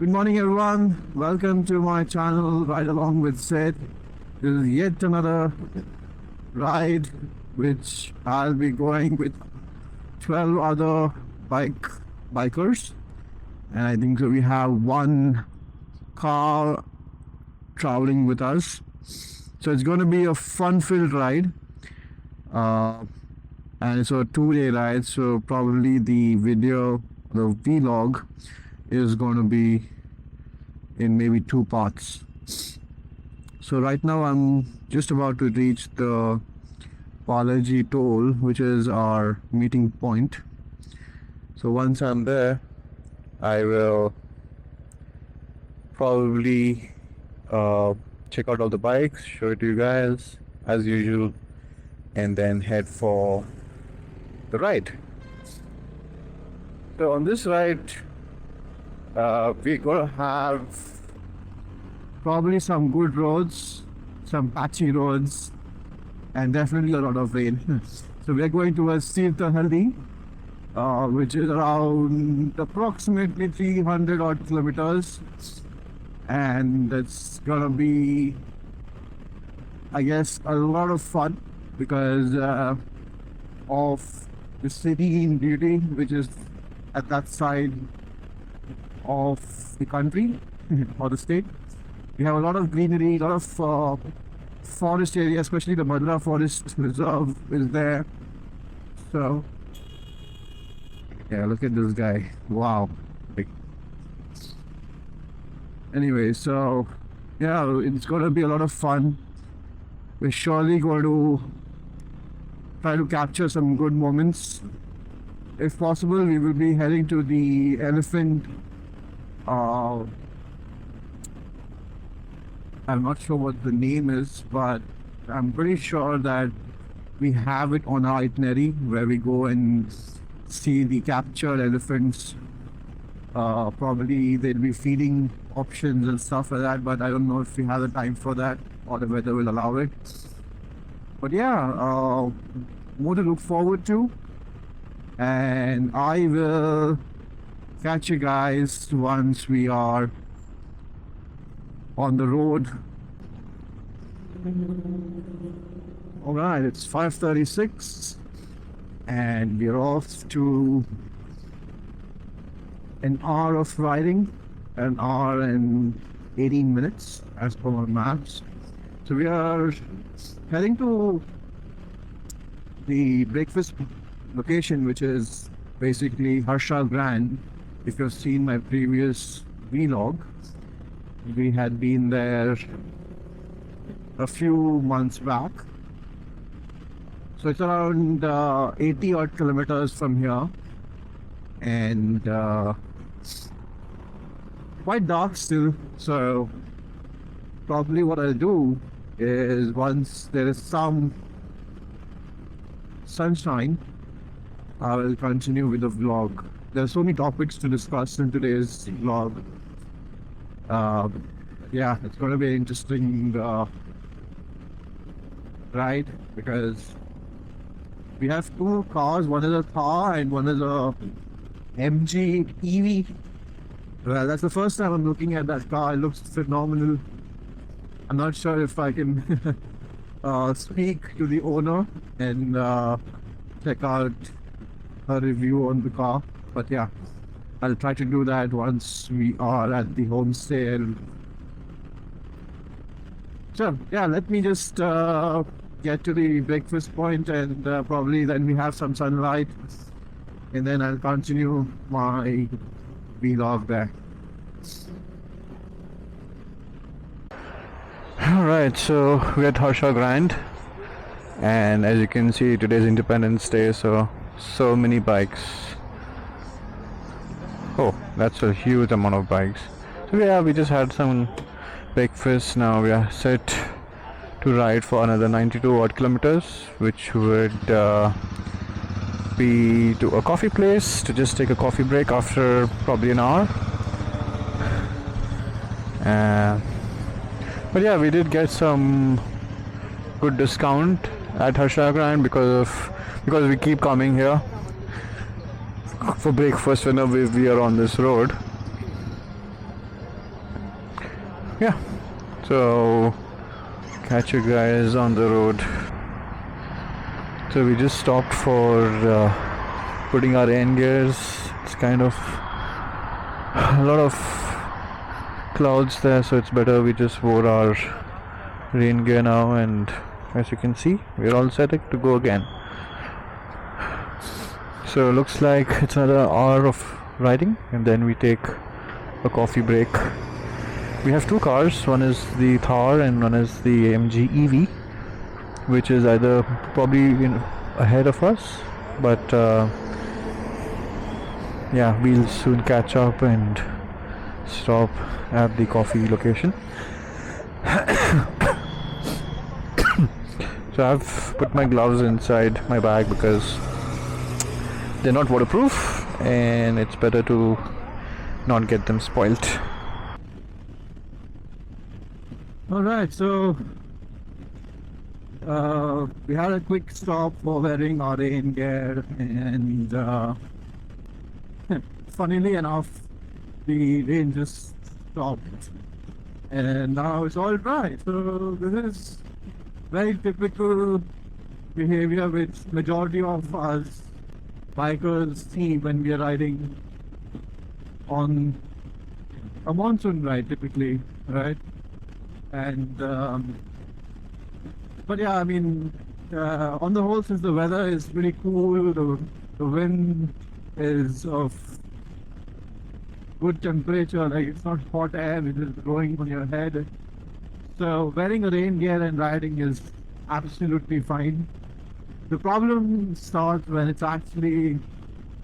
Good morning, everyone. Welcome to my channel, Ride Along with Sid. This is yet another ride which I'll be going with 12 other bikers, and I think so we have one car traveling with us. So it's going to be a fun-filled ride, and it's a 2-day ride. So probably the vlog is going to be in maybe 2 parts. So right now I'm just about to reach the Balaji toll, which is our meeting point. So once I'm there, I will probably check out all the bikes, show it to you guys as usual, and then head for the ride. So on this ride, we're gonna have probably some good roads, some patchy roads, and definitely a lot of rain. So we're going towards Thirthahalli, which is around approximately 300 odd kilometers, and it's gonna be, I guess, a lot of fun because of the serene beauty which is at that side of the country or the state. We have a lot of greenery, a lot of forest area, especially the Belur Forest Reserve is there. So yeah, look at this guy. Wow. Anyway, so yeah, it's going to be a lot of fun. We're surely going to try to capture some good moments. If possible, we will be heading to the elephant. I'm not sure what the name is, but I'm pretty sure that we have it on our itinerary where we go and see the captured elephants. Probably there'll be feeding options and stuff like that, but I don't know if we have the time for that or the weather will allow it. But yeah, more to look forward to, and I will catch you guys once we are on the road. Alright, it's 5:36 and we're off to an hour of riding, an hour and 18 minutes as per our maps. So we are heading to the breakfast location, which is basically Harsha Grand. If you've seen my previous vlog, we had been there a few months back. So it's around 80 odd kilometers from here, and quite dark still. So probably what I'll do is, once there is some sunshine, I will continue with the vlog. There's so many topics to discuss in today's vlog. Yeah, it's going to be an interesting ride because we have 2 cars. One is a Thar and one is a MG EV. Well, that's the first time I'm looking at that car. It looks phenomenal. I'm not sure if I can speak to the owner and check out a review on the car, but yeah, I'll try to do that once we are at the homestay. So yeah, let me just get to the breakfast point, and probably then we have some sunlight, and then I'll continue my vlog there. Alright, so we're at Harsha Grand, and as you can see, today's Independence Day, so many bikes. Oh, that's a huge amount of bikes. So yeah, we just had some breakfast. Now we are set to ride for another 92 odd kilometers, which would be to a coffee place to just take a coffee break after probably an hour. But yeah, we did get some good discount at Harsha Grand because we keep coming here for breakfast whenever we are on this road. yeah, so catch you guys on the road. So we just stopped for putting our rain gears. It's kind of a lot of clouds there, so it's better we just wore our rain gear now, and as you can see, we're all set to go again. So looks like it's another hour of riding, and then we take a coffee break. We have two cars, one is the Thar and one is the AMG EV, which is either probably ahead of us, but yeah, we'll soon catch up and stop at the coffee location. So I've put my gloves inside my bag because they're not waterproof and it's better to not get them spoilt. Alright, so we had a quick stop for wearing our rain gear, and funnily enough, the rain just stopped and now it's all dry. So this is very typical behavior which majority of us bikers see when we are riding on a monsoon ride typically, right? And but yeah, I mean, on the whole, since the weather is pretty cool, the wind is of good temperature, like it's not hot air which is blowing on your head. So wearing a rain gear and riding is absolutely fine. The problem starts when it's actually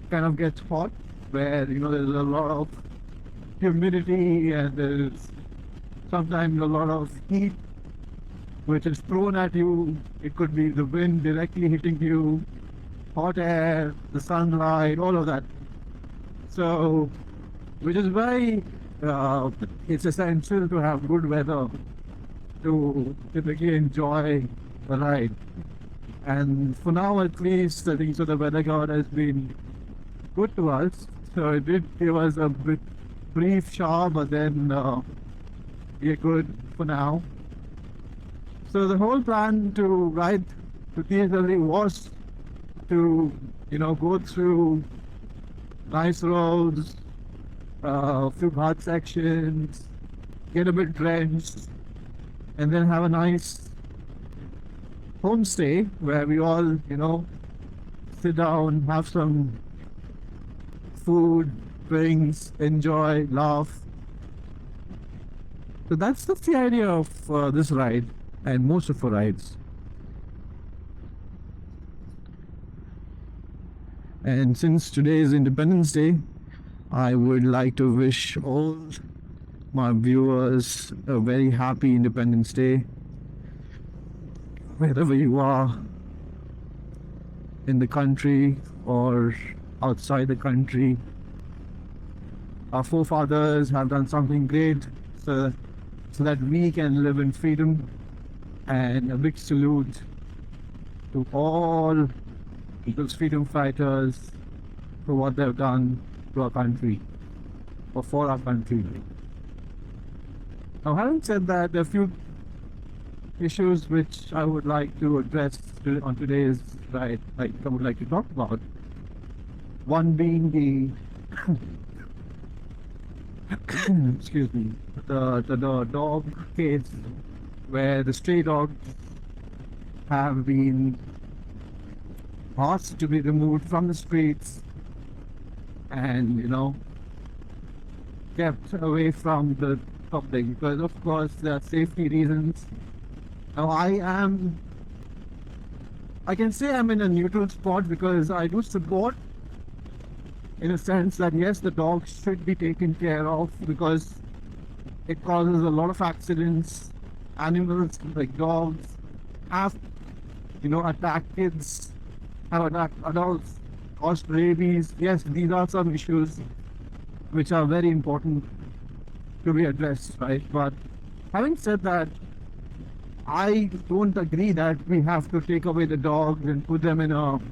kind of gets hot, where there's a lot of humidity and there's sometimes a lot of heat which is thrown at you. It could be the wind directly hitting you, hot air, the sunlight, all of that. So, which is why it's essential to have good weather to typically enjoy the ride. And for now, at least, I think so the weather god has been good to us. So it did give us a bit brief shower, but then we're good for now. So the whole plan to ride to Thirthahalli was to, go through nice roads, a few ghats sections, get a bit drenched, and then have a nice homestay where we all, sit down, have some food, drinks, enjoy, laugh. So that's the idea of this ride and most of our rides. And since today is Independence Day, I would like to wish all my viewers a very happy Independence Day, wherever you are in the country or outside the country. Our forefathers have done something great so that we can live in freedom, and a big salute to all those freedom fighters for what they've done to our country or for our country. Now, having said that, there are a few issues which I would like to address on today's ride, I would like to talk about. One being the excuse me, the dog case, where the stray dogs have been asked to be removed from the streets and kept away from the public, because of course there are safety reasons. Now I can say I'm in a neutral spot, because I do support, in a sense, that yes, the dogs should be taken care of because it causes a lot of accidents. Animals like dogs have attacked kids, have attacked adults, caused rabies. Yes, these are some issues which are very important to be addressed, right? But having said that, I don't agree that we have to take away the dogs and put them in an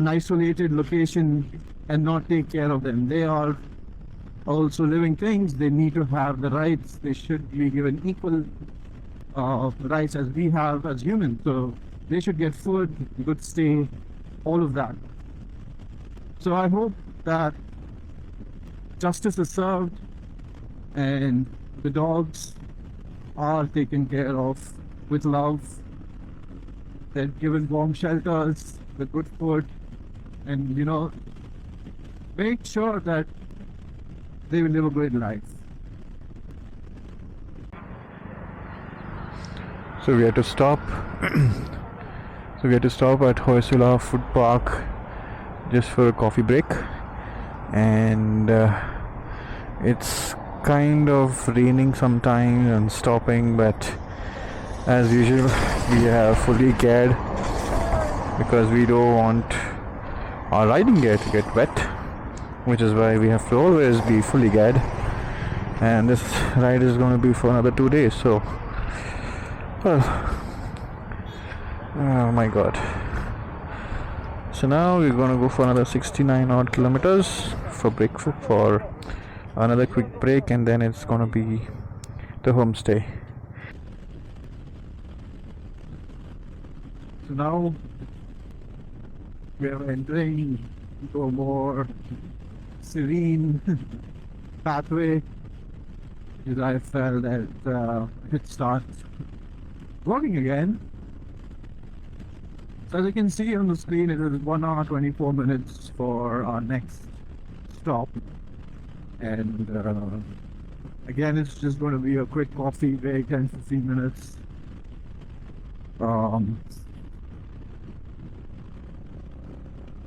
isolated location and not take care of them. They are also living things. They need to have the rights. They should be given equal rights as we have as humans. So they should get food, good stay, all of that. So I hope that justice is served and the dogs are taken care of with love. They're given warm shelters with good food, and make sure that they will live a great life. So we had to stop. So we had to stop at Hoysula Food Park just for a coffee break, and it's kind of raining sometimes and stopping, but as usual we are fully geared because we don't want our riding gear to get wet, which is why we have to always be fully geared. And this ride is going to be for another 2 days, so well, oh my god. So now we're going to go for another 69 odd kilometers for another quick break, and then it's going to be the homestay. So now we are entering into a more serene pathway, because I felt that it starts working again. So as you can see on the screen, it is 1 hour 24 minutes for our next stop, and again it's just going to be a quick coffee break, 10-15 minutes.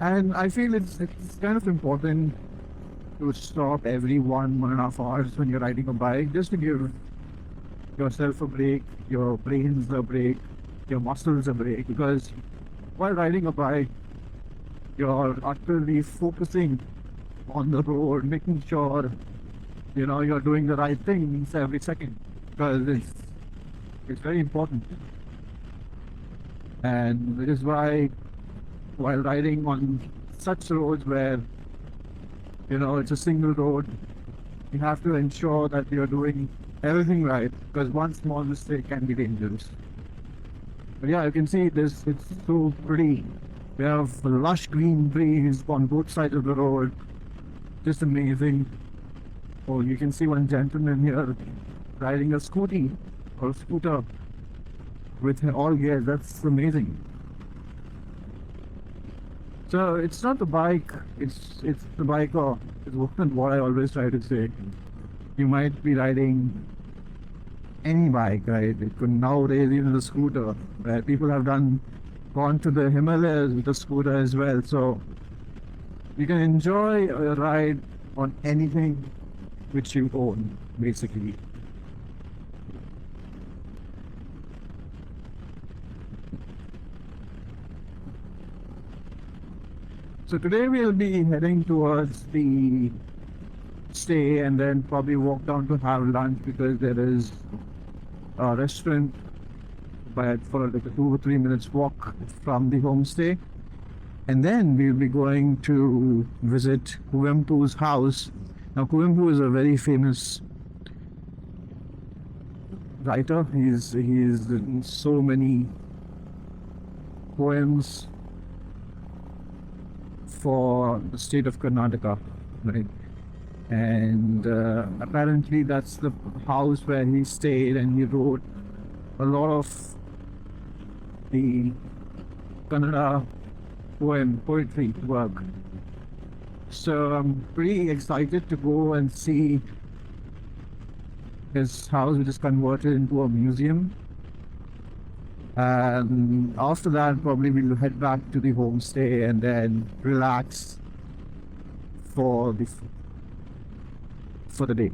And I feel it's kind of important to stop every 1.5 hours when you're riding a bike, just to give yourself a break, your brains a break, your muscles a break, because while riding a bike you're utterly focusing on the road, making sure you're doing the right things every second, because it's very important. And that is why while riding on such roads where it's a single road, you have to ensure that you're doing everything right, because one small mistake can be dangerous. But yeah, you can see this, it's so pretty. We have lush green trees on both sides of the road, just amazing. Oh, you can see one gentleman here riding a scooter with all gears. That's amazing. So it's not the bike, it's the biker. It's what I always try to say. You might be riding any bike, right? It could nowadays even the scooter, where people have gone to the Himalayas with a scooter as well. So you can enjoy a ride on anything which you own, basically. So today we'll be heading towards the stay and then probably walk down to have lunch, because there is a restaurant for like a 2 or 3 minutes walk from the homestay. And then we'll be going to visit Kuvempu's house. Now Kuvempu is a very famous writer. He's written so many poems for the state of Karnataka, right? And apparently that's the house where he stayed, and he wrote a lot of the Kannada poetry work. So I'm pretty excited to go and see his house, which is converted into a museum. And after that, probably we'll head back to the homestay and then relax for the day.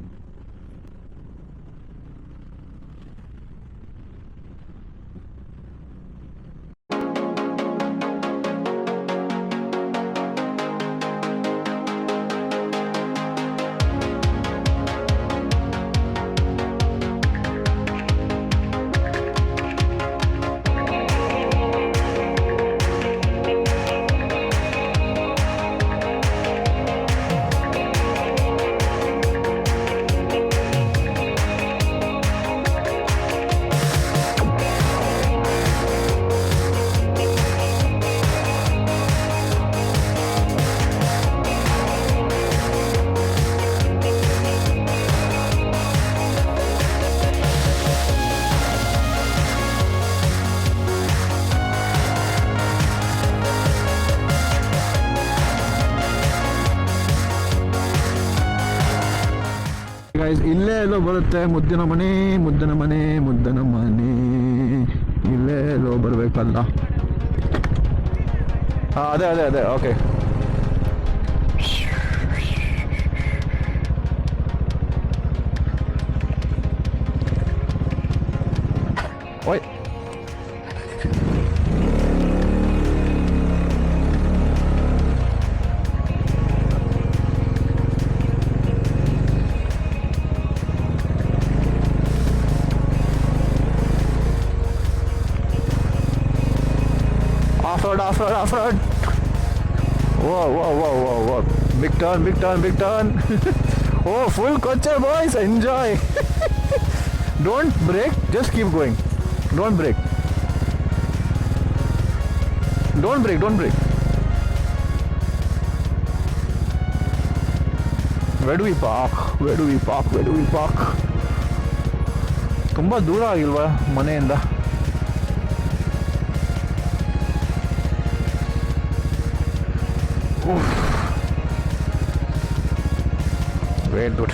Guys ಇಲ್ಲೇ ಎಲ್ಲೋ ಬರುತ್ತೆ ಮುದ್ದಿನ ಮನೆ ಮುದ್ದನ ಮನೆ ಮುದ್ದನ ಮನೆ, ಇಲ್ಲೇ ಎಲ್ಲೋ ಬರಬೇಕಲ್ಲ. ಹಾಂ ಅದೇ ಅದೇ ಅದೇ ಓಕೆ. ಓಯ್ off road. Whoa. Big turn. Oh, full coacher boys, enjoy. Don't brake, just keep going. Don't brake. Where do we park? ತುಂಬಾ ದೂರ ಆಗಿಲ್ವಾ ಮನೆಯಿಂದ? Very good.